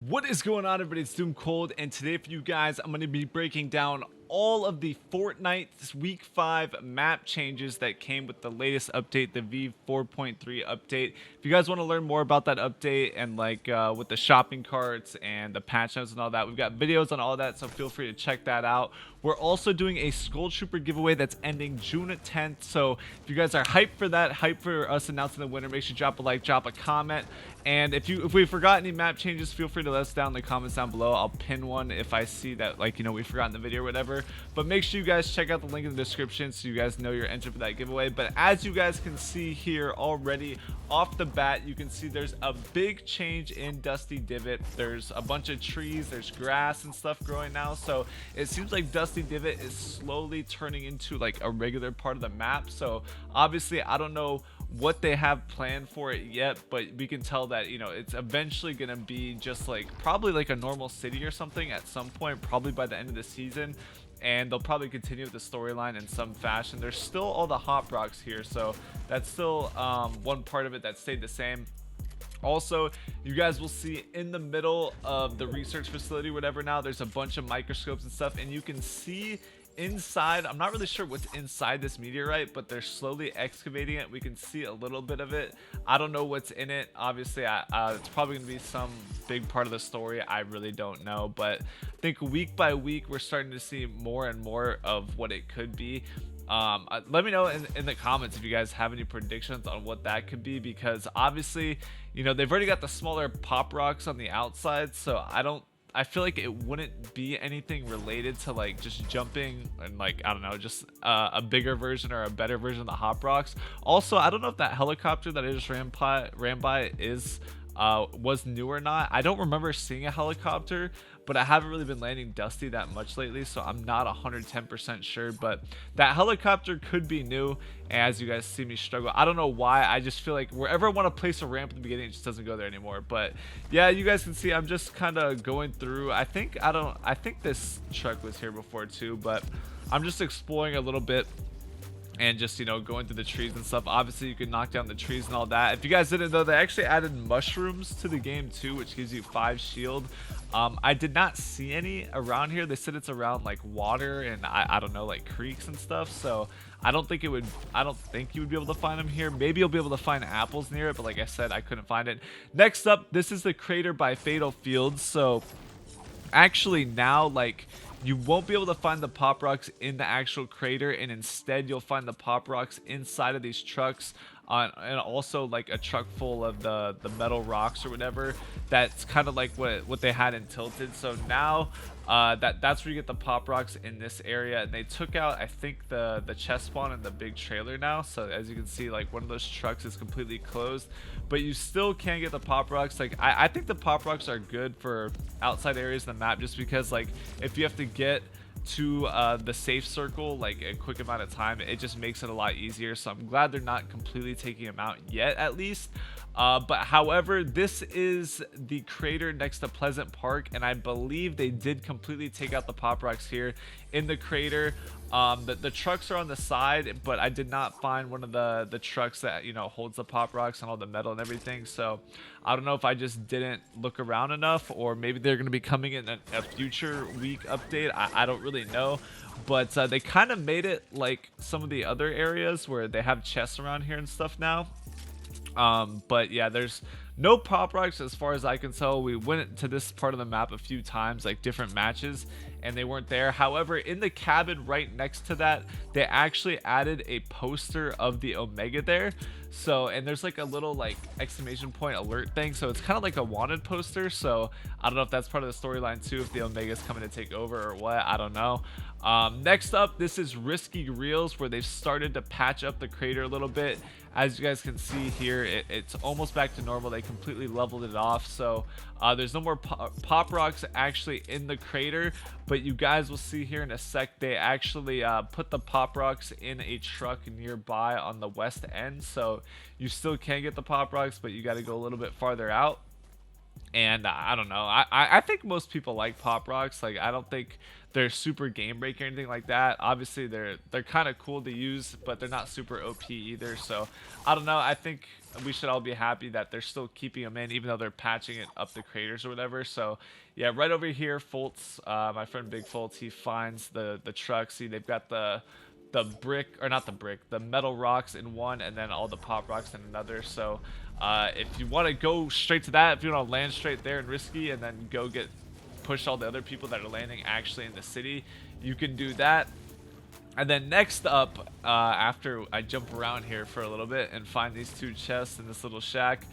What is going on, everybody? It's Doom Cold, and today for you guys, I'm going to be breaking down all of the Fortnite Week 5 map changes that came with the latest update, the V4.3 update. If you guys want to learn more about that update and with the shopping carts and the patch notes and all that, we've got videos on all that, so feel free to check that out. We're also doing a Skull Trooper giveaway that's ending June 10th, so if you guys are hyped for that, hyped for us announcing the winner, make sure you drop a like, drop a comment. And if we forgot any map changes, feel free to let us down in the comments down below. I'll pin one if I see that, we forgot in the video or whatever. But make sure you guys check out the link in the description so you guys know you're entered for that giveaway. But as you guys can see here already off the bat, you can see there's a big change in Dusty Divot. There's a bunch of trees, there's grass and stuff growing now. So it seems like Dusty Divot is slowly turning into like a regular part of the map. So obviously, I don't know what they have planned for it yet, but we can tell that, you know, it's eventually gonna be just like probably like a normal city or something at some point, probably by the end of the season. And they'll probably continue with the storyline in some fashion. There's still all the hop rocks here, so that's still one part of it that stayed the same. Also, you guys will see in the middle of the research facility, whatever, now there's a bunch of microscopes and stuff, and you can see inside. I'm not really sure what's inside this meteorite, but they're slowly excavating it. We can see a little bit of it. I don't know what's in it. Obviously, it's probably gonna be some big part of the story. I really don't know, but I think week by week we're starting to see more and more of what it could be. Let me know in the comments if you guys have any predictions on what that could be, because obviously, you know, they've already got the smaller pop rocks on the outside, so I feel like it wouldn't be anything related to like just jumping and like, I don't know, just a bigger version or a better version of the hop rocks. Also, I don't know if that helicopter that I just ran by is was new or not. I don't remember seeing a helicopter, but I haven't really been landing Dusty that much lately, so I'm not 110% sure. But that helicopter could be new. As you guys see me struggle, I don't know why. I just feel like wherever I want to place a ramp at the beginning, it just doesn't go there anymore. But yeah, you guys can see I'm just kind of going through. I think this truck was here before too, but I'm just exploring a little bit and just, you know, going through the trees and stuff. Obviously, you can knock down the trees and all that. If you guys didn't know, they actually added mushrooms to the game too, which gives you 5 shield. I did not see any around here. They said it's around like water and I don't know, like creeks and stuff. So I don't think you would be able to find them here. Maybe you'll be able to find apples near it, but like I said, I couldn't find it. Next up, this is the crater by Fatal Fields. So actually now, like, you won't be able to find the pop rocks in the actual crater, and instead you'll find the pop rocks inside of these trucks, and also like a truck full of the metal rocks or whatever. That's kind of like what they had in Tilted. So now that's where you get the pop rocks in this area, and they took out, I think, the chest spawn in the big trailer now. So as you can see, like, one of those trucks is completely closed, but you still can get the pop rocks. Like, I think the pop rocks are good for outside areas of the map, just because, like, if you have to get to the safe circle like a quick amount of time, it just makes it a lot easier. So I'm glad they're not completely taking them out yet, at least. But however, this is the crater next to Pleasant Park, and I believe they did completely take out the pop rocks here in the crater. The trucks are on the side, but I did not find one of the trucks that, you know, holds the pop rocks and all the metal and everything. So I don't know if I just didn't look around enough, or maybe they're going to be coming in a future week update. I don't really know, but they kind of made it like some of the other areas where they have chests around here and stuff now. But yeah, there's no pop rocks as far as I can tell. We went to this part of the map a few times, like different matches, and they weren't there. However, in the cabin right next to that, they actually added a poster of the Omega there. So, and there's like a little like exclamation point alert thing, so it's kind of like a wanted poster. So I don't know if that's part of the storyline too, if the Omega's coming to take over or what, I don't know. Next up, this is Risky Reels, where they've started to patch up the crater a little bit. As you guys can see here, it's almost back to normal. They completely leveled it off, so there's no more pop rocks actually in the crater. But you guys will see here in a sec, they actually put the pop rocks in a truck nearby on the west end, so you still can get the pop rocks, but you got to go a little bit farther out. And I don't know. I think most people like pop rocks. Like I don't think they're super game breaking or anything like that. Obviously they're kind of cool to use, but they're not super OP either. So I don't know. I think we should all be happy that they're still keeping them in, even though they're patching it up the craters or whatever. So yeah, right over here, Fultz, my friend Big Fultz, he finds the truck. See, they've got the brick, or not the brick, the metal rocks in one, and then all the pop rocks in another. So if you want to go straight to that, if you want to land straight there and risky, and then go get push all the other people that are landing actually in the city, you can do that. And then next up, after I jump around here for a little bit and find these two chests in this little shack,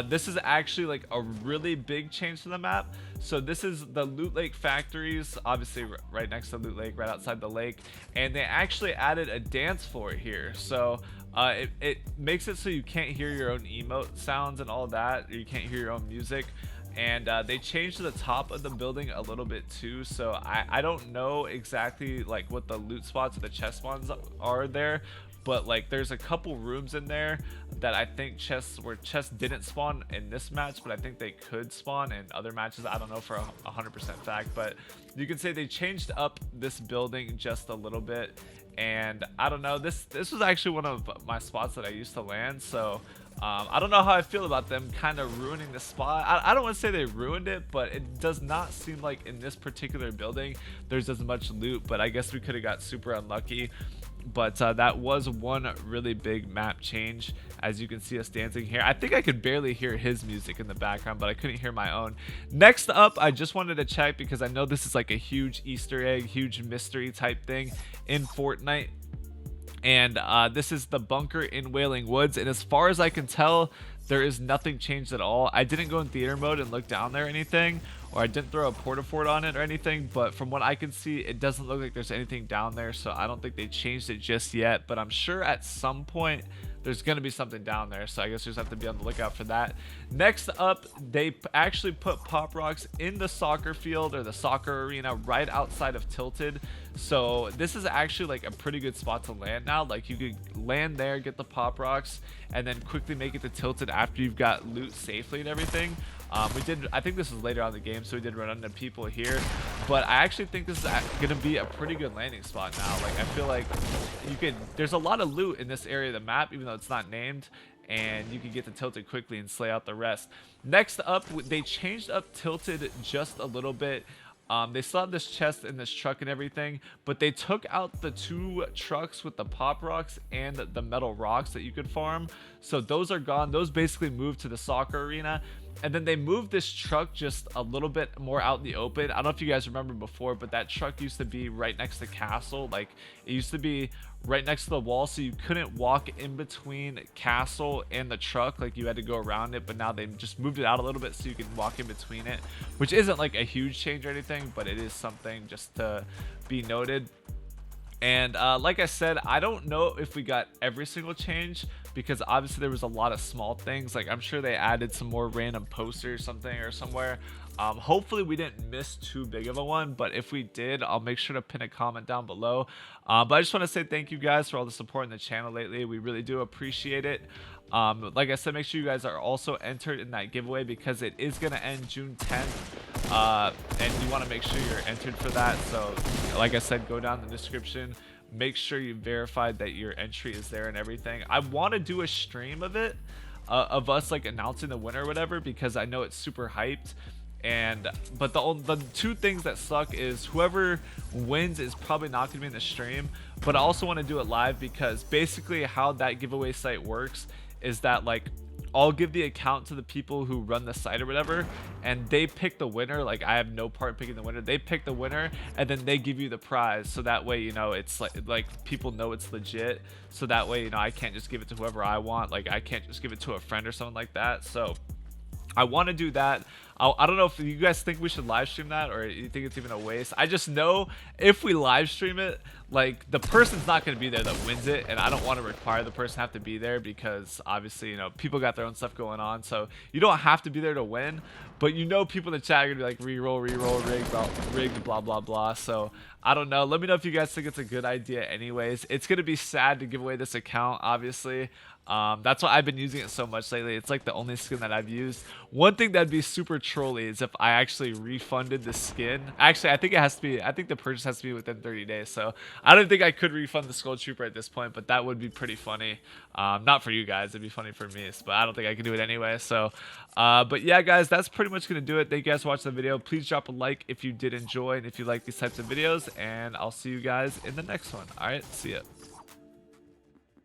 this is actually like a really big change to the map. So this is the Loot Lake factories, obviously right next to Loot Lake, right outside the lake, and they actually added a dance floor here. So it makes it so you can't hear your own emote sounds and all that, or you can't hear your own music. And they changed the top of the building a little bit too, so I don't know exactly like what the loot spots or the chest spawns are there, but like there's a couple rooms in there that I think chests didn't spawn in this match, but I think they could spawn in other matches. I don't know for 100% fact, but you can say they changed up this building just a little bit. And I don't know, this was actually one of my spots that I used to land, so I don't know how I feel about them kind of ruining the spot. I don't want to say they ruined it, but it does not seem like in this particular building there's as much loot, but I guess we could have got super unlucky. But that was one really big map change. As you can see us dancing here, I think I could barely hear his music in the background, but I couldn't hear my own. Next up, I just wanted to check because I know this is like a huge Easter egg, huge mystery type thing in Fortnite. And this is the bunker in Wailing Woods, and as far as I can tell, there is nothing changed at all. I didn't go in theater mode and look down there or anything, or I didn't throw a porta fort on it or anything, but from what I can see, it doesn't look like there's anything down there, so I don't think they changed it just yet, but I'm sure at some point there's going to be something down there, so I guess you just have to be on the lookout for that. Next up, they actually put pop rocks in the soccer field or the soccer arena right outside of Tilted. So this is actually like a pretty good spot to land now. Like you could land there, get the pop rocks, and then quickly make it to Tilted after you've got loot safely and everything. I think this was later on in the game, so we did run into people here, but I actually think this is gonna be a pretty good landing spot now. Like I feel like there's a lot of loot in this area of the map, even though it's not named, and you can get to Tilted quickly and slay out the rest. Next up, they changed up Tilted just a little bit. They still have this chest and this truck and everything, but they took out the two trucks with the pop rocks and the metal rocks that you could farm. So those are gone. Those basically moved to the soccer arena. And then they moved this truck just a little bit more out in the open. I don't know if you guys remember before, but that truck used to be right next to Castle. Like it used to be right next to the wall, so you couldn't walk in between Castle and the truck. Like you had to go around it, but now they just moved it out a little bit so you can walk in between it, which isn't like a huge change or anything, but it is something just to be noted. And like I said, I don't know if we got every single change, because obviously there was a lot of small things. Like I'm sure they added some more random posters something or somewhere. Hopefully we didn't miss too big of a one, but if we did, I'll make sure to pin a comment down below. But I just want to say thank you guys for all the support in the channel lately. We really do appreciate it. Like I said, make sure you guys are also entered in that giveaway, because it is going to end June 10th. And you want to make sure you're entered for that. So like I said, go down in the description, make sure you verify that your entry is there and everything. I want to do a stream of it, of us like announcing the winner or whatever, because I know it's super hyped. But the two things that suck is whoever wins is probably not going to be in the stream, but I also want to do it live, because basically how that giveaway site works is that like I'll give the account to the people who run the site or whatever, and they pick the winner. Like I have no part in picking the winner. They pick the winner, and then they give you the prize, so that way, you know, it's like people know it's legit, so that way, you know, I can't just give it to whoever I want. Like I can't just give it to a friend or someone like that. So I want to do that. I don't know if you guys think we should live stream that, or you think it's even a waste. I just know if we live stream it, like the person's not going to be there that wins it, and I don't want to require the person to have to be there, because obviously, you know, people got their own stuff going on, so you don't have to be there to win. But you know, people in the chat are gonna be like reroll, rigged, blah blah blah. So I don't know. Let me know if you guys think it's a good idea. Anyways, it's gonna be sad to give away this account, obviously. That's why I've been using it so much lately. It's like the only skin that I've used. One thing that'd be super trolly is if I actually refunded the skin. Actually, I think it has to be, I think the purchase has to be within 30 days. So I don't think I could refund the Skull Trooper at this point, but that would be pretty funny. Not for you guys, it'd be funny for me, but I don't think I can do it anyway. So, but yeah, guys, that's pretty much gonna do it. Thank you guys for watching the video. Please drop a like if you did enjoy and if you like these types of videos, and I'll see you guys in the next one. All right, see ya.